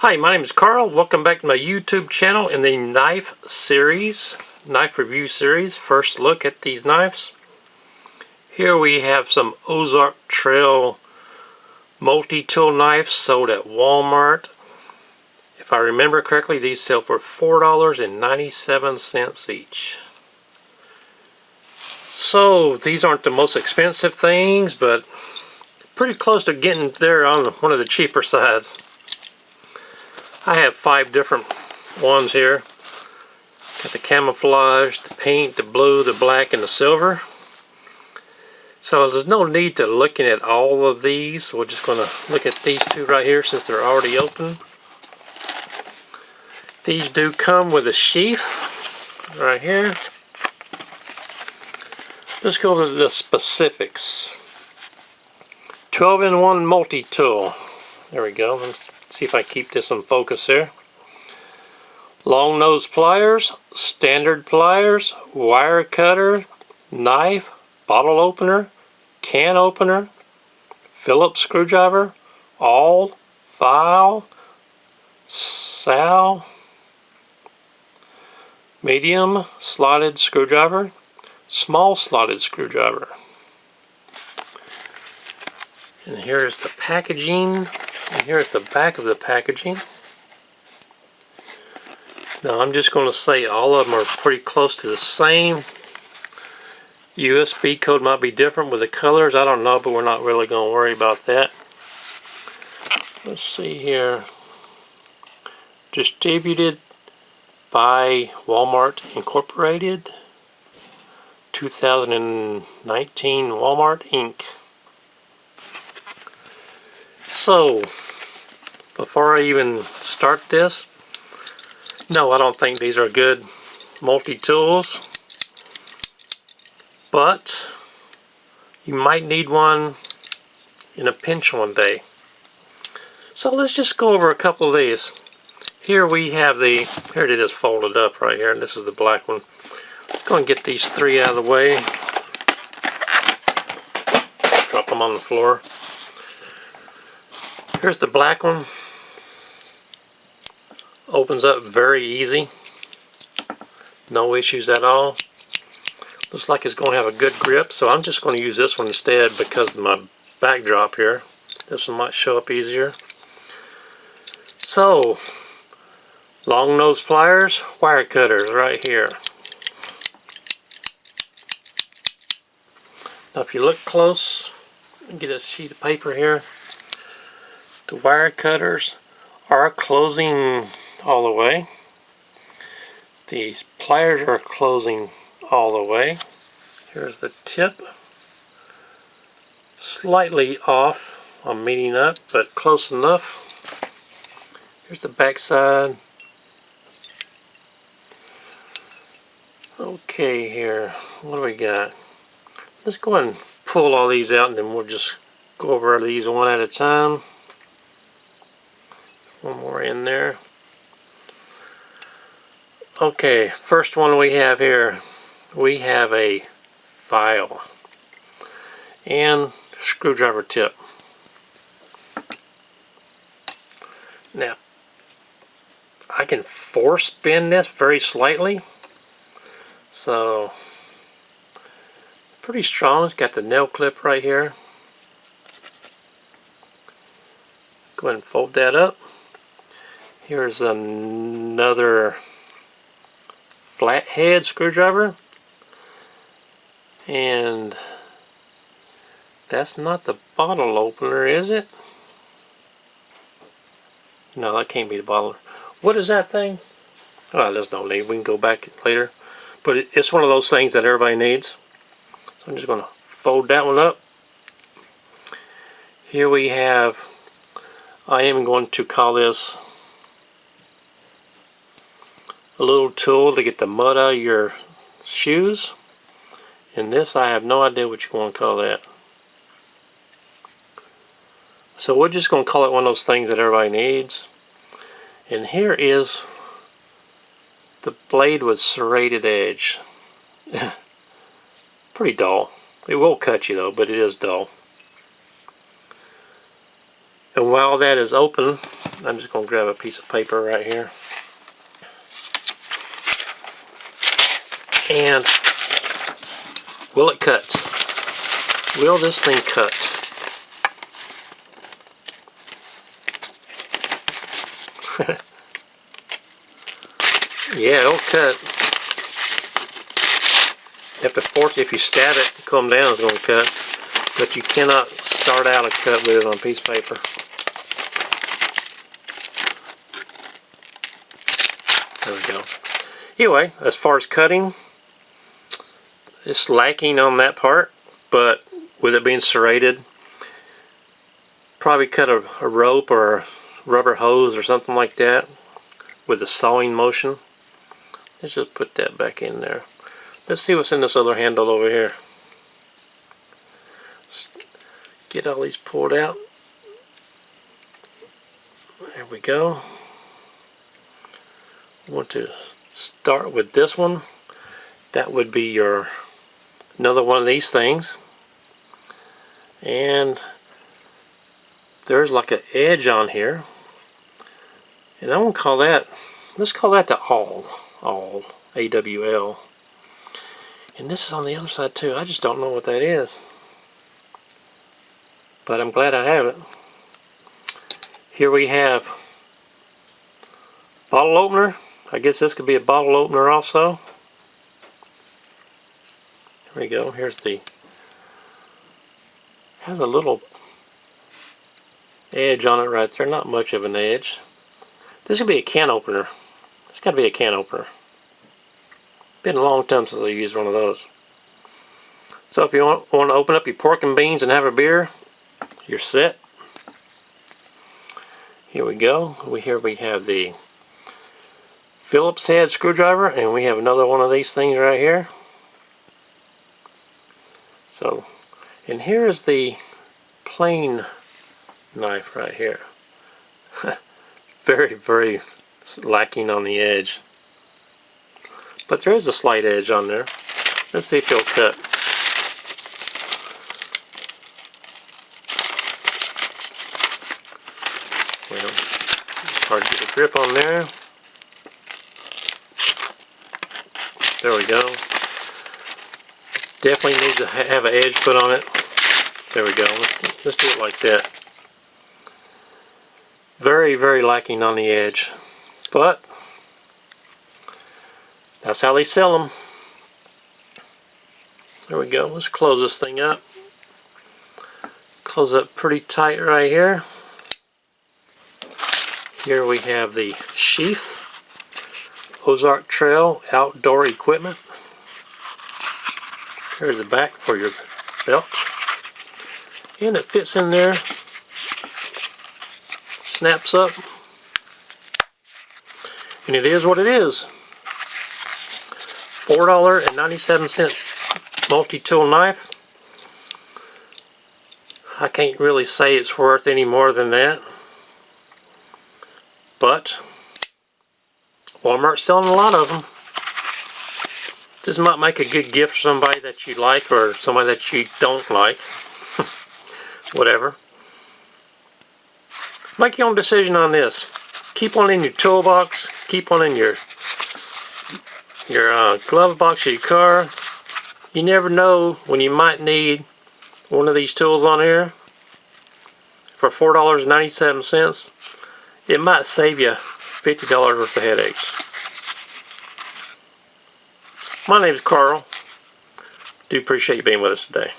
Hi, my name is Carl. Welcome back to my YouTube channel in the knife review series. First look at these knives. Here we have some Ozark Trail multi-tool knives sold at Walmart. If I remember correctly, these sell for $4.97 each. So these aren't the most expensive things, but pretty close to getting there on one of the cheaper sides. I have 5 different ones here. Got the camouflage, the pink, the blue, the black, and the silver. So there's no need to looking at all of these. We're just going to look at these two right here since they're already open. These do come with a sheath right here. Let's go to the specifics. 12-in-1 multi-tool. There we go. Let's see if I keep this in focus here. Long nose pliers, standard pliers, wire cutter, knife, bottle opener, can opener, Phillips screwdriver, awl, file, sow, medium slotted screwdriver, small slotted screwdriver. And here's the packaging. And here's the back of the packaging. Now I'm just going to say all of them are pretty close to the same. USB code might be different with the colors. I don't know, but we're not really going to worry about that. Let's see here. Distributed by Walmart Incorporated. 2019 Walmart Inc. So, before I even start this, no, I don't think these are good multi-tools, but you might need one in a pinch one day. So let's just go over a couple of these. Here we have here it is folded up right here, and this is the black one. Let's go and get these 3 out of the way. Drop them on the floor. Here's the black one. Opens up very easy. No issues at all. Looks like it's going to have a good grip, so I'm just going to use this one instead because of my backdrop here. This one might show up easier. So, long nose pliers, wire cutters right here. Now if you look close, get a sheet of paper here. The wire cutters are closing all the way. These pliers are closing all the way. Here's the tip. Slightly off on meeting up, but close enough. Here's the back side. Okay, here. What do we got? Let's go ahead and pull all these out, and then we'll just go over these one at a time. One more in there. Okay, first one we have here, we have a file and screwdriver tip. Now, I can force bend this very slightly, so pretty strong. It's got the nail clip right here. Go ahead and fold that up. Here's another flathead screwdriver, and that's not the bottle opener, is it? No, that can't be the bottle. What is that thing? Oh, there's no need. We can go back later, but it's one of those things that everybody needs. So I'm just going to fold that one up. Here we have, I am going to call this a little tool to get the mud out of your shoes. And this, I have no idea what you want to call that. So we're just going to call it one of those things that everybody needs. And here is the blade with serrated edge. Pretty dull. It will cut you though, but it is dull. And while that is open, I'm just going to grab a piece of paper right here. And will it cut? Will this thing cut? Yeah, it'll cut. You have to force, if you stab it, come down, it's going to cut. But you cannot start out a cut with it on a piece of paper. There we go. Anyway, as far as cutting, it's lacking on that part, but with it being serrated, probably cut a rope or a rubber hose or something like that with the sawing motion. Let's just put that back in there. Let's see what's in this other handle over here. Let's get all these pulled out. There we go. I want to start with this one. That would be your another one of these things. And there's like an edge on here. And I'm going to call that, let's call that the awl. Awl. A-W-L. And this is on the other side too. I just don't know what that is. But I'm glad I have it. Here we have bottle opener. I guess this could be a bottle opener also. There we go. Here's the, has a little edge on it right there. Not much of an edge. This could be a can opener. It's got to be a can opener. Been a long time since I used one of those. So if you want to open up your pork and beans and have a beer, you're set. Here we go. Here we have the Phillips head screwdriver, and we have another one of these things right here. So, and here is the plain knife right here. Very, very lacking on the edge. But there is a slight edge on there. Let's see if it'll cut. Well, it's hard to get a grip on there. There we go. Definitely need to have an edge put on it. There we go. Let's do it like that. Very, very lacking on the edge. But that's how they sell them. There we go. Let's close this thing up. Close up pretty tight right here. Here we have the sheath. Ozark Trail outdoor equipment. Here's the back for your belt. And it fits in there. Snaps up. And it is what it is. $4.97 multi-tool knife. I can't really say it's worth any more than that. But Walmart's selling a lot of them. This might make a good gift for somebody that you like or somebody that you don't like. Whatever. Make your own decision on this. Keep one in your toolbox. Keep one in your glove box of your car. You never know when you might need one of these tools on here for $4.97. It might save you $50 worth of headaches. My name is Carl. Do appreciate you being with us today.